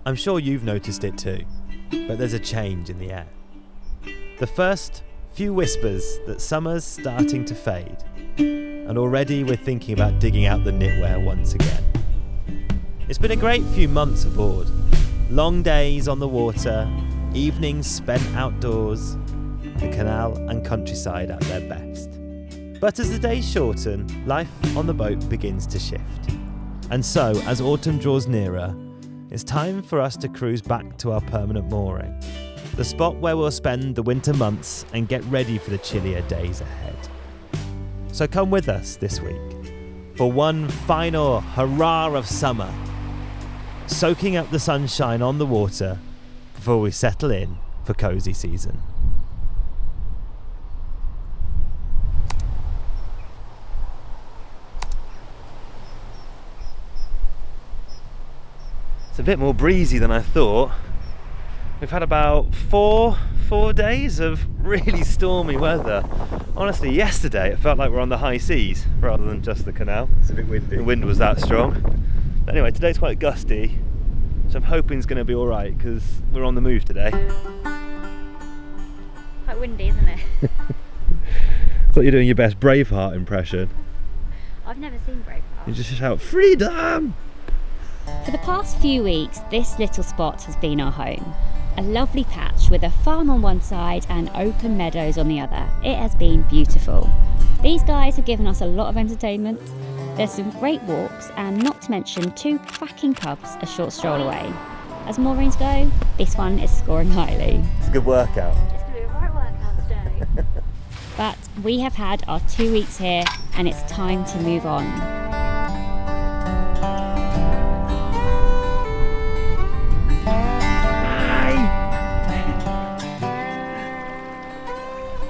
I'm sure you've noticed it too, but there's a change in the air. The first few whispers that summer's starting to fade, and already we're thinking about digging out the knitwear once again. It's been a great few months aboard. Long days on the water, evenings spent outdoors, the canal and countryside at their best. But as the days shorten, life on the boat begins to shift. And so, as autumn draws nearer, it's time for us to cruise back to our permanent mooring, the spot where we'll spend the winter months and get ready for the chillier days ahead. So come with us this week for one final hurrah of summer, soaking up the sunshine on the water before we settle in for cosy season. It's a bit more breezy than I thought. We've had about four days of really stormy weather. Honestly, yesterday it felt like we're on the high seas rather than just the canal. It's a bit windy. The wind was that strong. Anyway, today's quite gusty, so I'm hoping it's going to be all right because we're on the move today. Quite windy, isn't it? It's like you're doing your best Braveheart impression. I've never seen Braveheart. You just shout, "Freedom!" For the past few weeks, this little spot has been our home. A lovely patch with a farm on one side and open meadows on the other. It has been beautiful. These guys have given us a lot of entertainment. There's some great walks and not to mention 2 cracking pubs a short stroll away. As moorings go, this one is scoring highly. It's a good workout. It's going to be a right workout today. But we have had our 2 weeks here and it's time to move on.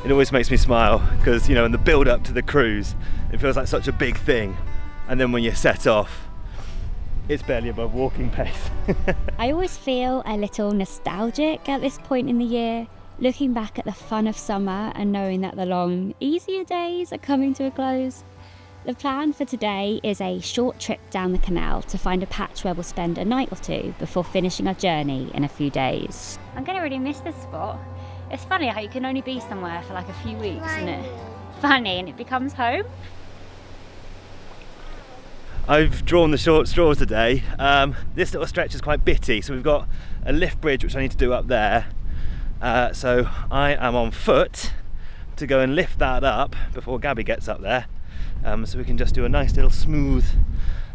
It always makes me smile because, in the build up to the cruise, it feels like such a big thing. And then when you set off, it's barely above walking pace. I always feel a little nostalgic at this point in the year, looking back at the fun of summer and knowing that the long, easier days are coming to a close. The plan for today is a short trip down the canal to find a patch where we'll spend a night or two before finishing our journey in a few days. I'm going to really miss this spot. It's funny how you can only be somewhere for like a few weeks, isn't it? Funny, and it becomes home. I've drawn the short straw today. This little stretch is quite bitty, so we've got a lift bridge which I need to do up there. So I am on foot to go and lift that up before Gabby gets up there, so we can just do a nice little smooth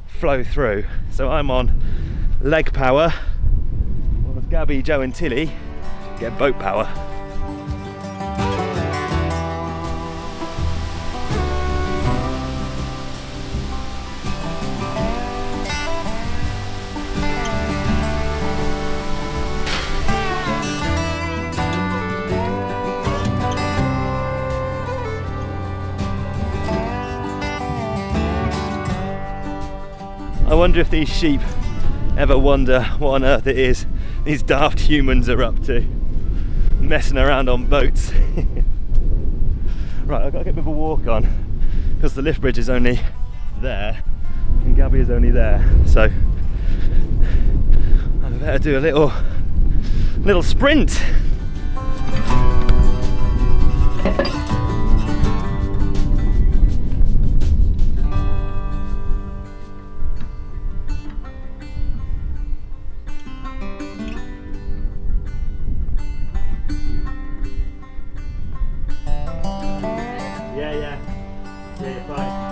flow through. So I'm on leg power, whilst Gabby, Joe and Tilly get boat power. I wonder if these sheep ever wonder what on earth it is these daft humans are up to, messing around on boats. Right, I've got to get a bit of a walk on because the lift bridge is only there and Gabby is only there, so I better do a little sprint. Yeah, fine.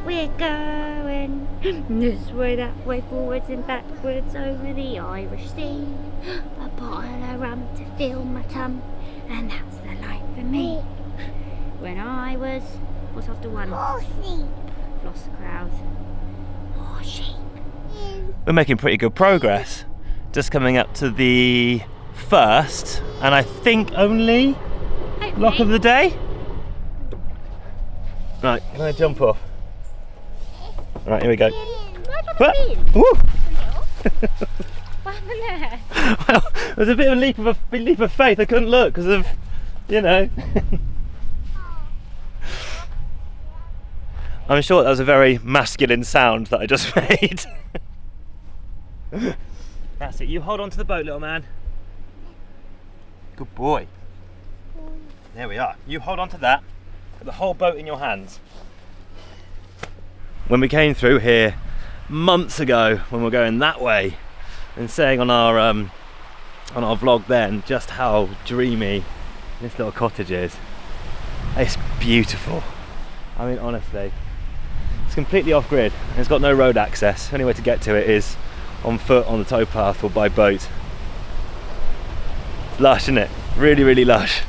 We're going this way, that way, forwards and backwards over the Irish Sea. A bottle of rum to fill my tum, and that's the life for me. When I was, what's after one? More sheep. Lost the crowd. More sheep. We're making pretty good progress. Just coming up to the first, and I think only lock of the day. Right, can I jump off? Right, here we go. What Woo! happened there? Well, it was a bit of a leap of faith. I couldn't look because of, you know. I'm sure that was a very masculine sound that I just made. That's it. You hold on to the boat, little man. Good boy. There we are. You hold on to that. Put the whole boat in your hands. When we came through here months ago, when we were going that way, and saying on our vlog then just how dreamy this little cottage is. It's beautiful. I mean, honestly, it's completely off grid. It's got no road access. The only way to get to it is on foot, on the towpath, or by boat. It's lush, isn't it? Really, really lush.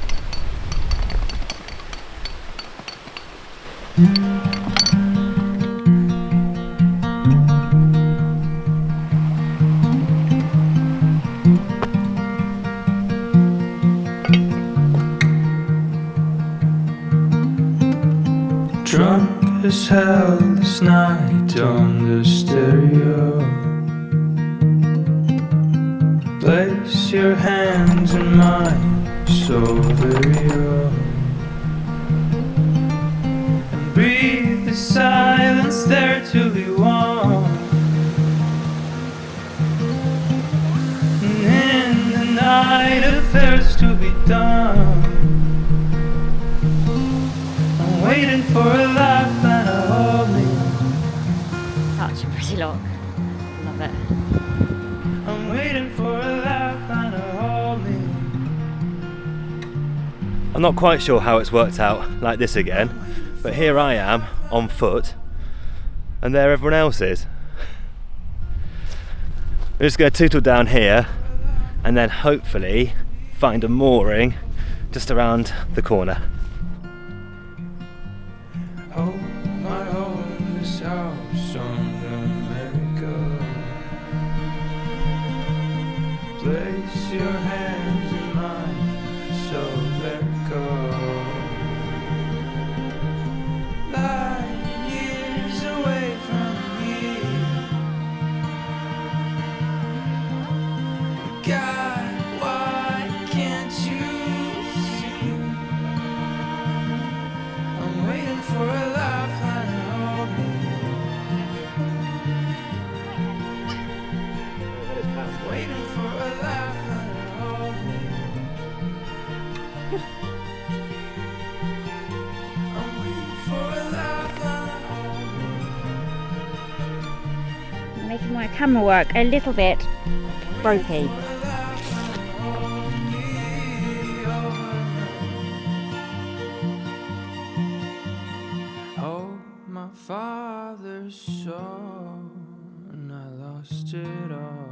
Drunk as hell this night on the stereo. Place your hands in mine, so very old. And breathe the silence there to be warm. And in the night affairs to be done. Waiting for a lifeline to hold me. Such a pretty look. Love it. I'm waiting for a lifeline to hold me. I'm not quite sure how it's worked out like this again, but here I am on foot, and there everyone else is. We're just going to tootle down here, and then hopefully find a mooring just around the corner. Oh, my home is house on America. Place your hands in mine, so let go. Light years away from me. God, why can't you see? I'm waiting for a lifeline to hold me. Waiting for a lifeline to hold me. I'm waiting for a lifeline to hold me. Making my camera work a little bit ropey. Oh, my father's soul, and I lost it all.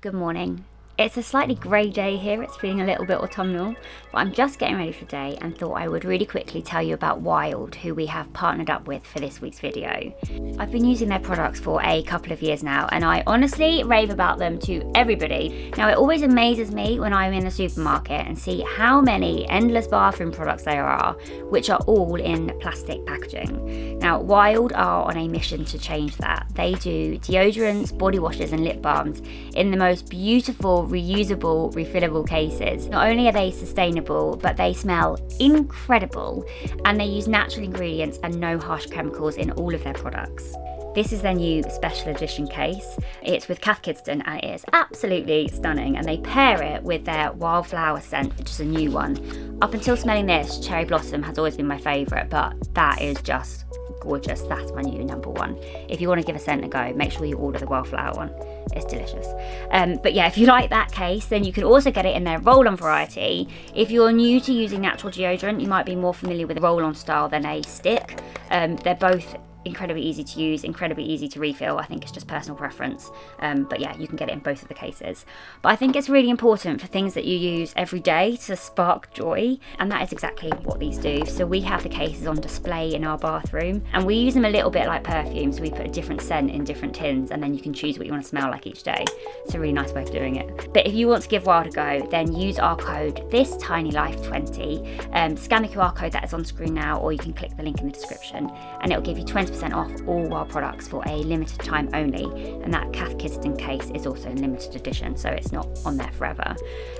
Good morning. It's a slightly grey day here, it's feeling a little bit autumnal, but I'm just getting ready for the day and thought I would really quickly tell you about Wild, who we have partnered up with for this week's video. I've been using their products for a couple of years now, and I honestly rave about them to everybody. Now, it always amazes me when I'm in the supermarket and see how many endless bathroom products there are, which are all in plastic packaging. Now, Wild are on a mission to change that. They do deodorants, body washes and lip balms in the most beautiful, reusable, refillable cases. Not only are they sustainable, but they smell incredible, and they use natural ingredients and no harsh chemicals in all of their products. This is their new special edition case. It's with Cath Kidston and it is absolutely stunning, and they pair it with their wildflower scent, which is a new one. Up until smelling this, Cherry Blossom has always been my favourite, but that is just gorgeous. That's my new number one. If you want to give a scent a go, make sure you order the wildflower one. It's delicious. But yeah, if you like that case, then you can also get it in their roll-on variety. If you're new to using natural deodorant, you might be more familiar with a roll-on style than a stick. They're both incredibly easy to use, incredibly easy to refill. I think it's just personal preference. But yeah, you can get it in both of the cases. But I think it's really important for things that you use every day to spark joy, and that is exactly what these do. So we have the cases on display in our bathroom, and we use them a little bit like perfume. So we put a different scent in different tins, and then you can choose what you want to smell like each day. It's a really nice way of doing it. But if you want to give Wild a go, then use our code ThisTinyLife20. Scan the QR code that is on screen now, or you can click the link in the description, and it'll give you 20% off all Wild products for a limited time only. And that Cath Kidston case is also limited edition, so it's not on there forever.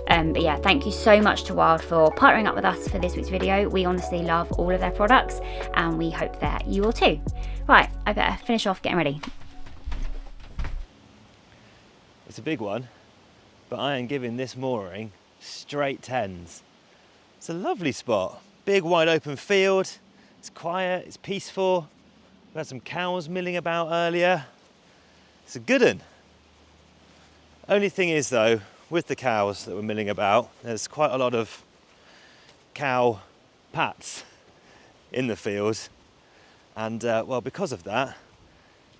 But yeah, thank you so much to Wild for partnering up with us for this week's video. We honestly love all of their products, and we hope that you will too. Right, I better finish off getting ready. It's a big one, but I am giving this mooring straight 10s. It's a lovely spot. Big wide open field. It's quiet, it's peaceful. We had some cows milling about earlier. It's a good one. Only thing is though, with the cows that were milling about, there's quite a lot of cow pats in the field. And well, because of that,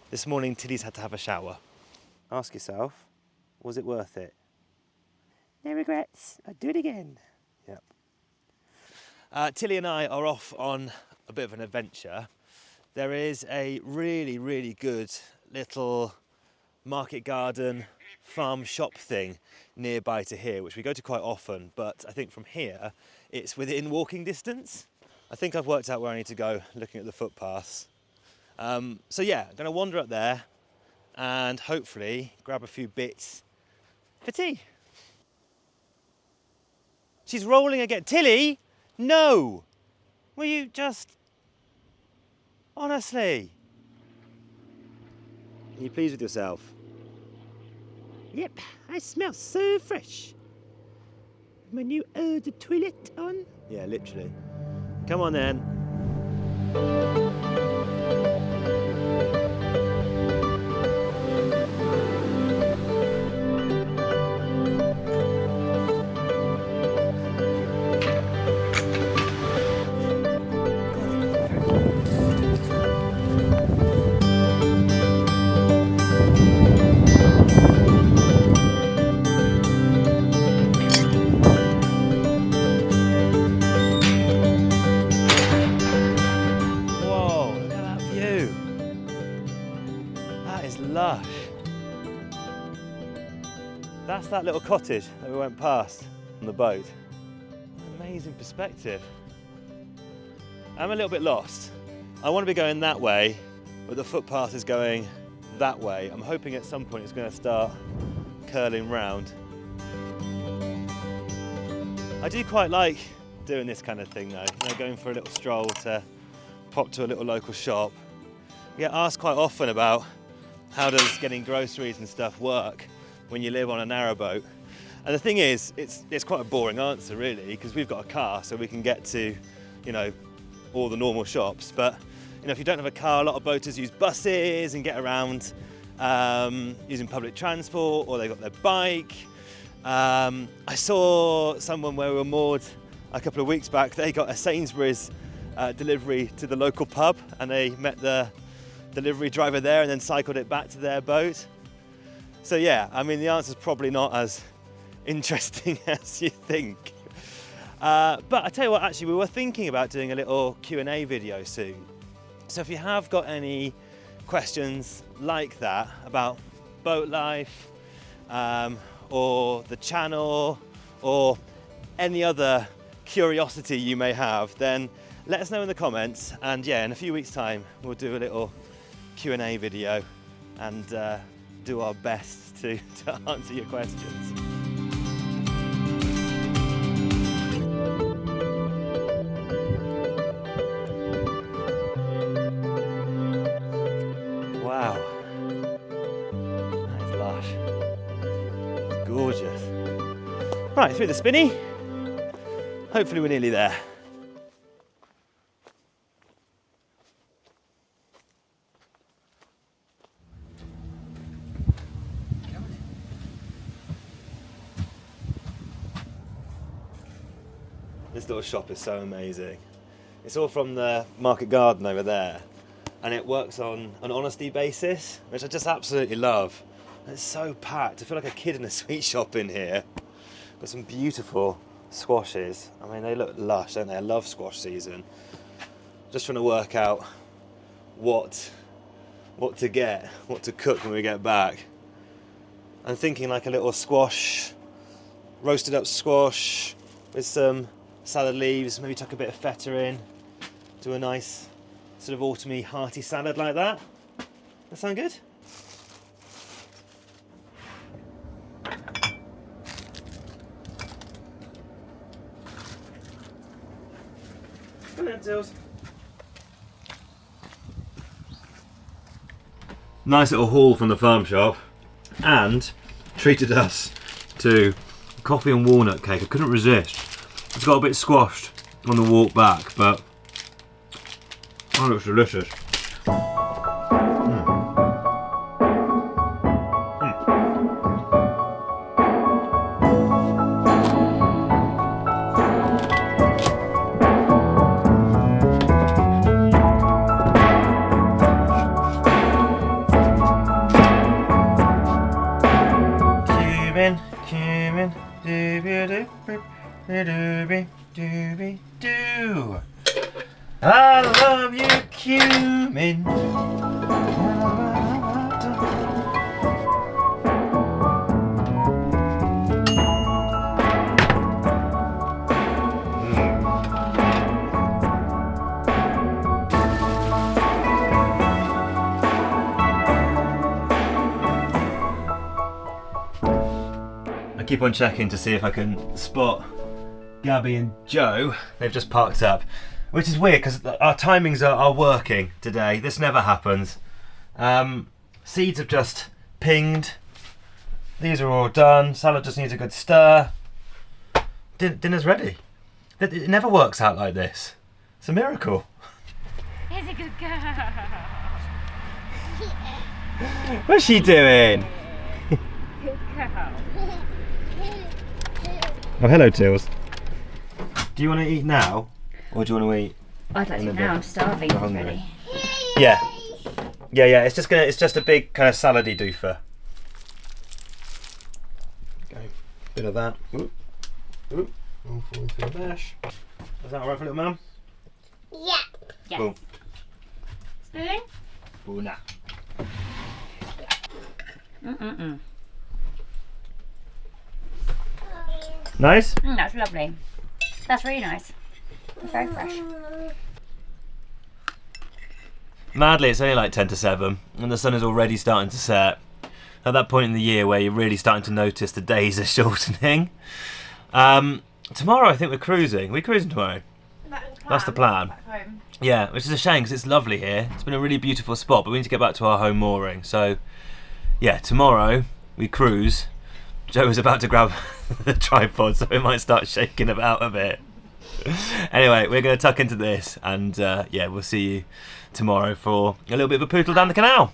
this morning Tilly's had to have a shower. Ask yourself, was it worth it? No regrets, I'd do it again. Yep. Tilly and I are off on a bit of an adventure. There is a really, really good little market garden farm shop thing nearby to here, which we go to quite often, but I think from here it's within walking distance. I think I've worked out where I need to go looking at the footpaths. So yeah, I'm going to wander up there and hopefully grab a few bits for tea. She's rolling again. Tilly, no! Will you just... Honestly. Are you pleased with yourself? Yep, I smell so fresh. My new eau de toilette on? Yeah, literally. Come on then. Lush. That's that little cottage that we went past on the boat. Amazing perspective. I'm a little bit lost. I want to be going that way, but the footpath is going that way. I'm hoping at some point it's going to start curling round. I do quite like doing this kind of thing though, going for a little stroll to pop to a little local shop. I get asked quite often about how does getting groceries and stuff work when you live on a narrowboat? And the thing is, it's quite a boring answer really, because we've got a car so we can get to, all the normal shops. But if you don't have a car, a lot of boaters use buses and get around using public transport, or they've got their bike. I saw someone where we were moored a couple of weeks back. They got a Sainsbury's delivery to the local pub, and they met the delivery driver there and then cycled it back to their boat. So yeah, the answer's probably not as interesting as you think. But I tell you what, actually we were thinking about doing a little Q&A video soon. So if you have got any questions like that about boat life, or the channel, or any other curiosity you may have, then let us know in the comments, and yeah, in a few weeks' time we'll do a little Q&A video and do our best to answer your questions. Wow, that is lush. It's gorgeous. Right, through the spinney. Hopefully we're nearly there. This little shop is so amazing. It's all from the market garden over there. and it works on an honesty basis, which I just absolutely love. And it's so packed. I feel like a kid in a sweet shop in here. Got some beautiful squashes. I mean, they look lush, don't they? I love squash season. Just trying to work out what to get, what to cook when we get back. I'm thinking like a little squash, roasted up squash with some salad leaves, maybe tuck a bit of feta in, do a nice sort of autumny hearty salad like that. That sound good? Brilliant, Tills. Nice little haul from the farm shop, and treated us to coffee and walnut cake. I couldn't resist. It's got a bit squashed on the walk back, but oh, it looks delicious. Cumin, dooby-doo. I love you, cumin. I keep on checking to see if I can spot Gabby and Joe. They've just parked up, which is weird because our timings are working today. This never happens. Seeds have just pinged. These are all done. Salad just needs a good stir. Dinner's ready. It never works out like this. It's a miracle. Here's a good girl. What's she doing? Good girl. Oh, hello, Tills. Do you want to eat now, or do you want to eat? I'd like to now. I'm starving already. Yeah. It's just a big kind of salady doofer. Okay, bit of that. Oop. All falling through the mesh. Is that alright for little mum? Yeah. Yes. Boom. Spoon? Boona. Nice? That's lovely. That's really nice. It's very fresh. Madly, it's only like 10 to 7, and the sun is already starting to set. At that point in the year where you're really starting to notice the days are shortening. Tomorrow, I think we're cruising. Are we cruising tomorrow? That's the plan. Back home. Yeah, which is a shame because it's lovely here. It's been a really beautiful spot, but we need to get back to our home mooring. So, yeah, tomorrow we cruise. Joe was about to grab the tripod, so it might start shaking about a bit. Anyway, we're going to tuck into this, and yeah, we'll see you tomorrow for a little bit of a poodle down the canal.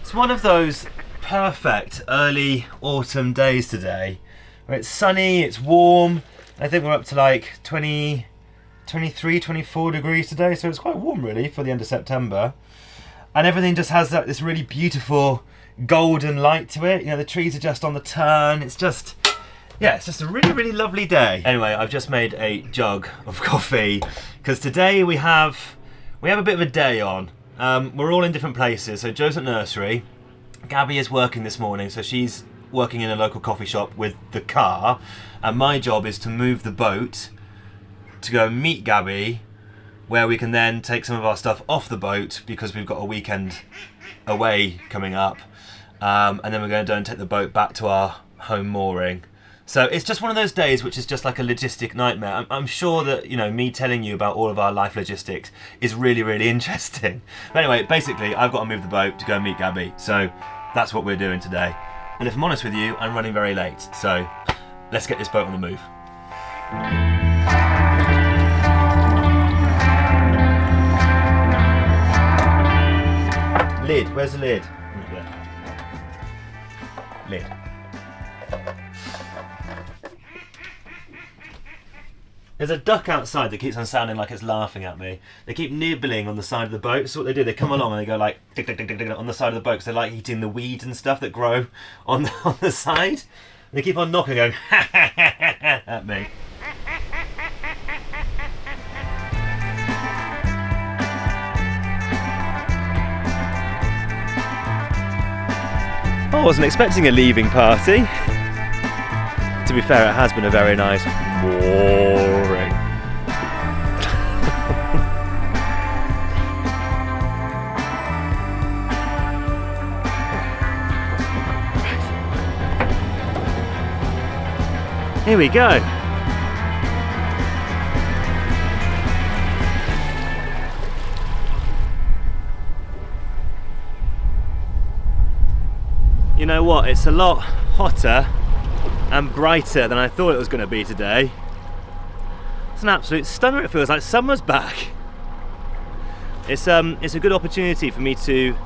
It's one of those perfect early autumn days today where it's sunny, it's warm. I think we're up to like 20, 23, 24 degrees today, so it's quite warm really for the end of September. And everything just has this really beautiful golden light to it. You know, the trees are just on the turn. It's just, yeah, it's just a really, really lovely day. Anyway, I've just made a jug of coffee because today we have a bit of a day on. We're all in different places. So Joe's at nursery. Gabby is working this morning, so she's working in a local coffee shop with the car. And my job is to move the boat to go meet Gabby, where we can then take some of our stuff off the boat because we've got a weekend away coming up. And then we're going to go and take the boat back to our home mooring. So it's just one of those days which is just like a logistic nightmare. I'm sure that, you know, me telling you about all of our life logistics is really, really interesting. But anyway, basically, I've got to move the boat to go meet Gabby. So that's what we're doing today. And if I'm honest with you, I'm running very late. So let's get this boat on the move. Lid, where's the lid? Lid. There's a duck outside that keeps on sounding like it's laughing at me. They keep nibbling on the side of the boat. So what they do, they come along and they go like tick, tick, tick, tick, tick, on the side of the boat because they like eating the weeds and stuff that grow on the side. And they keep on knocking, going ha ha ha ha at me. I wasn't expecting a leaving party. To be fair, it has been a very nice boring. Here we go. You know what? It's a lot hotter and brighter than I thought it was going to be today. It's an absolute stunner. It feels like summer's back. It's a good opportunity for me to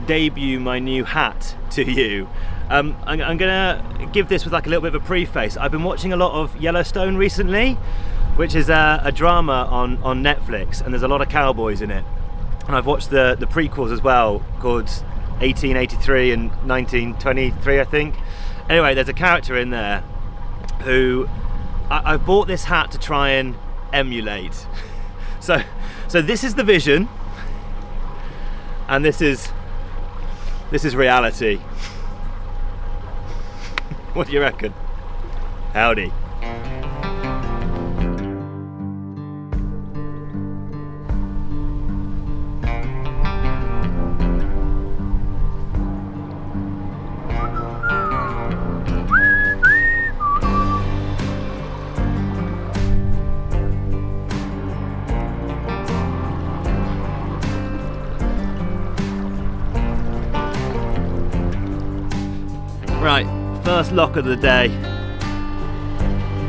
debut my new hat to you. I'm gonna give this with like a little bit of a preface. I've been watching a lot of Yellowstone recently, which is a drama on Netflix, and there's a lot of cowboys in it. And I've watched the prequels as well, called 1883 and 1923, I think. Anyway, there's a character in there who I've bought this hat to try and emulate. So this is the vision, and this is reality. What do you reckon? Howdy. Right, first lock of the day.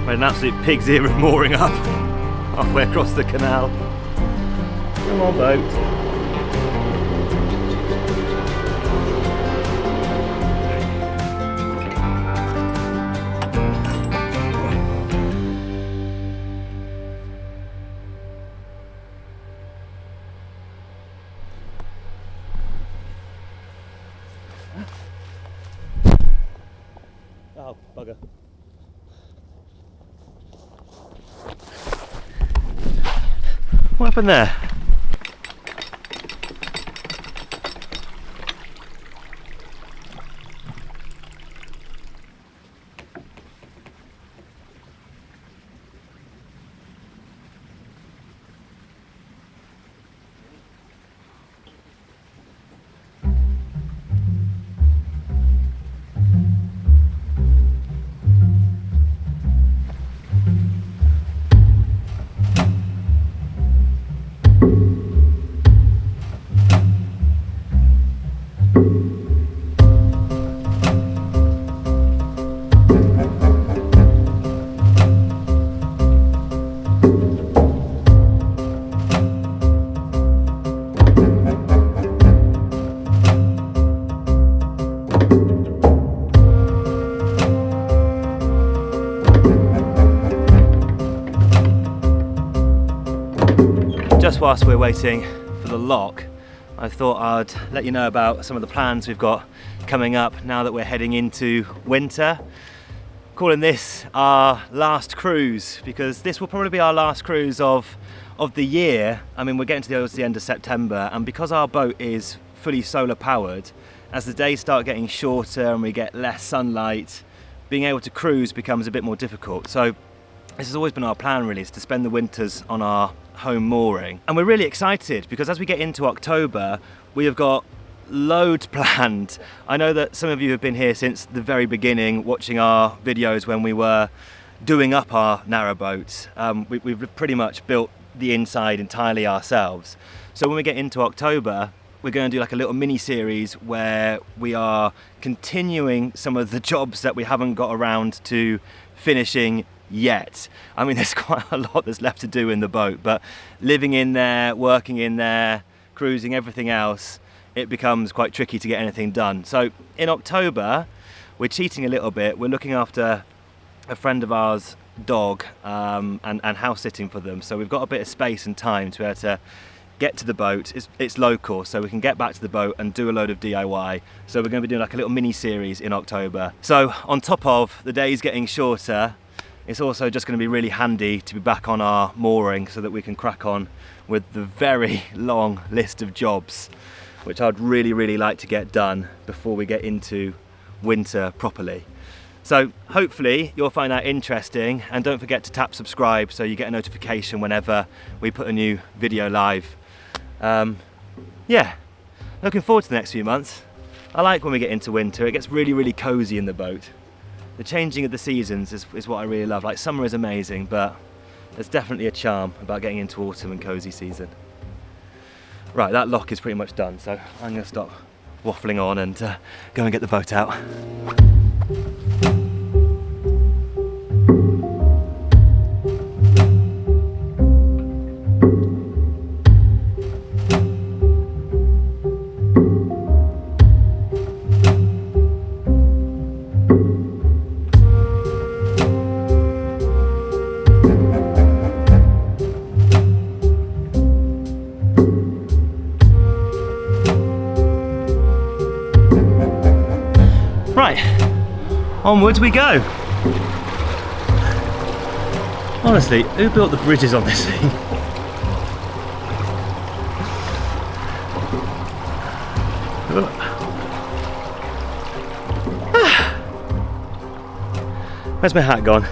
We're an absolute pig's ear of mooring up halfway across the canal. Come on, boat. Oh, bugger. What happened there? Just whilst we're waiting for the lock, I thought I'd let you know about some of the plans we've got coming up now that we're heading into winter. Calling this our last cruise, because this will probably be our last cruise of the year. I mean, we're getting towards the end of September, and because our boat is fully solar powered, as the days start getting shorter and we get less sunlight, being able to cruise becomes a bit more difficult. So this has always been our plan, really, is to spend the winters on our home mooring. And we're really excited because as we get into October, we have got loads planned. I know that some of you have been here since the very beginning, watching our videos when we were doing up our narrowboat. We've pretty much built the inside entirely ourselves. So when we get into October, we're going to do like a little mini series where we are continuing some of the jobs that we haven't got around to finishing yet. I mean, there's quite a lot that's left to do in the boat, but living in there, working in there, cruising, everything else, it becomes quite tricky to get anything done. So in October, we're cheating a little bit. We're looking after a friend of ours' dog and house sitting for them. So we've got a bit of space and time to be able to get to the boat. It's local, so we can get back to the boat and do a load of DIY. So we're going to be doing like a little mini series in October. So on top of the days getting shorter, it's also just going to be really handy to be back on our mooring so that we can crack on with the very long list of jobs, which I'd really like to get done before we get into winter properly. So hopefully you'll find that interesting, and don't forget to tap subscribe so you get a notification whenever we put a new video live. Yeah, looking forward to the next few months. I like when we get into winter, it gets really cozy in the boat. The changing of the seasons is what I really love. Like, summer is amazing, but there's definitely a charm about getting into autumn and cozy season. Right, that lock is pretty much done, so I'm going to stop waffling on and go and get the boat out. Right, onwards we go. Honestly, who built the bridges on this thing? Where's my hat gone?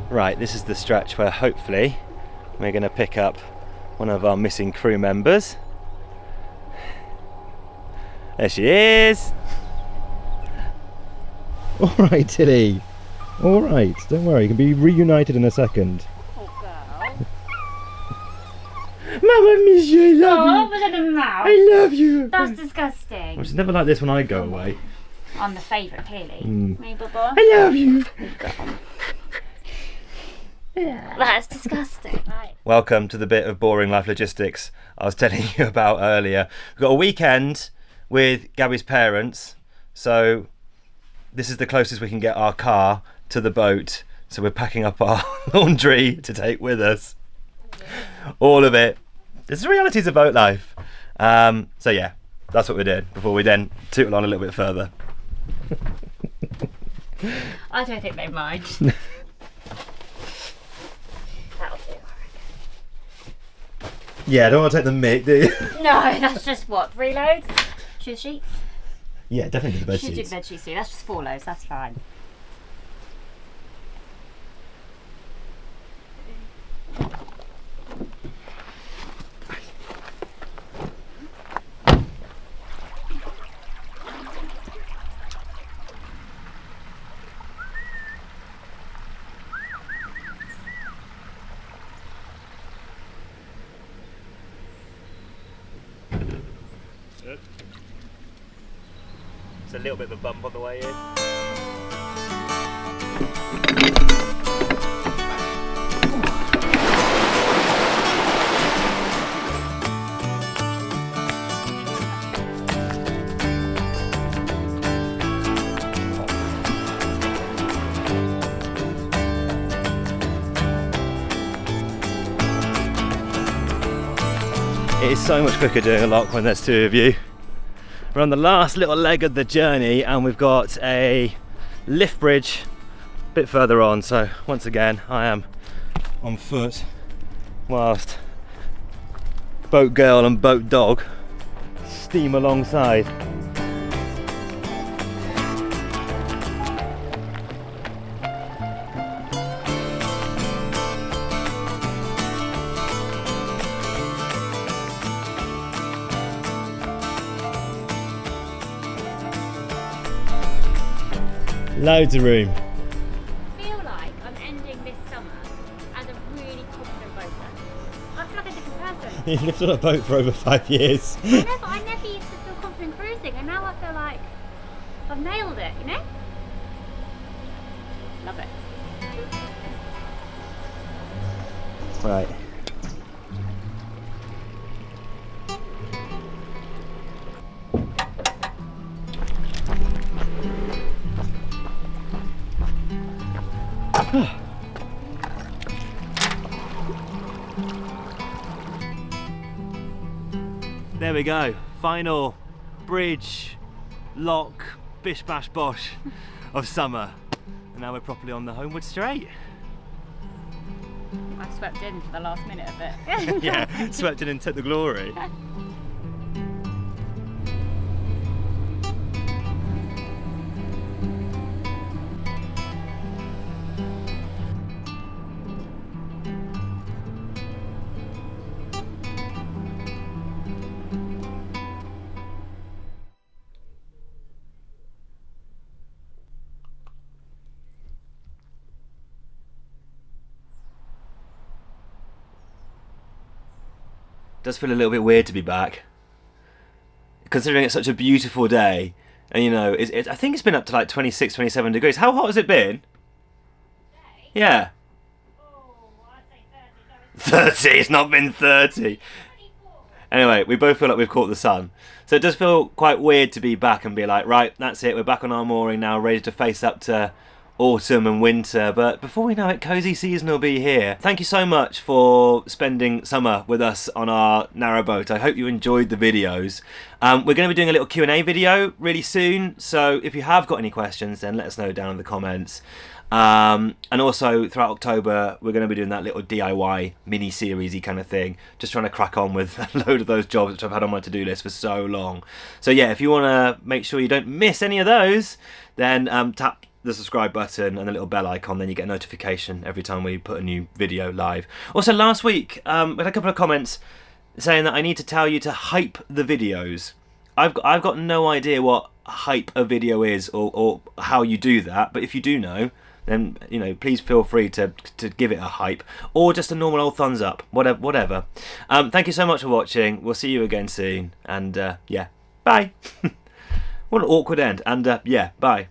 Right, this is the stretch where hopefully we're going to pick up one of our missing crew members. There she is! Alright, Tilly. Alright, don't worry, you can be reunited in a second. Poor girl. Mama miss you, I love Oh, you. was it a mouse? I love you. That's disgusting. Well, she's never like this when I go away. I'm the favourite, clearly. Mm. Me, Bubba. I love you. That's disgusting. Right. Welcome to the bit of boring life logistics I was telling you about earlier. We've got a weekend with Gabby's parents, so this is the closest we can get our car to the boat. So we're packing up our laundry to take with us. All of it. It's the realities of boat life. So yeah, that's what we did before we then tootle on a little bit further. I don't think they mind. That'll do. Yeah, I don't want to take the mic, do you? No, that's just what? 3 loads? 2 sheets? Yeah, definitely the bed Should do sheets. bed sheets too. That's just 4 loads. That's fine. It's a little bit of a bump on the way in. It is so much quicker doing a lock when there's 2 of you. We're on the last little leg of the journey and we've got a lift bridge a bit further on, so once again I am on foot whilst boat girl and boat dog steam alongside. Loads of room. I feel like I'm ending this summer as a really confident boater. I feel like a different person. You lived on a boat for over 5 years. I never used to feel confident cruising, and now I feel like I've nailed it, you know? Love it. Right. There we go, final bridge, lock, bish bash bosh of summer. And now we're properly on the homeward straight. I swept in for the last minute of it. Yeah, swept in and took the glory. Does feel a little bit weird to be back, considering it's such a beautiful day, and you know, I think it's been up to like 26, 27 degrees. How hot has it been? Today? Yeah. Oh, I'd say 30. 30, it's not been 30. 24. Anyway, we both feel like we've caught the sun. So it does feel quite weird to be back and be like, right, that's it, we're back on our mooring now, ready to face up to autumn and winter. But before we know it, cozy season will be here. Thank you so much for spending summer with us on our Narrowboat. I hope you enjoyed the videos. We're going to be doing a little Q&A video really soon, so if you have got any questions, then let us know down in the comments. And also throughout October we're going to be doing that little DIY mini seriesy kind of thing, just trying to crack on with a load of those jobs which I've had on my to-do list for so long. So yeah, if you want to make sure you don't miss any of those, then tap the subscribe button and the little bell icon, then you get a notification every time we put a new video live. Also last week we had a couple of comments saying that I need to tell you to hype the videos. I've got no idea what hype a video is or how you do that, but if you do know, then you know, please feel free to give it a hype or just a normal old thumbs up, whatever. Thank you so much for watching. We'll see you again soon, and yeah, bye. What an awkward end, and yeah, bye.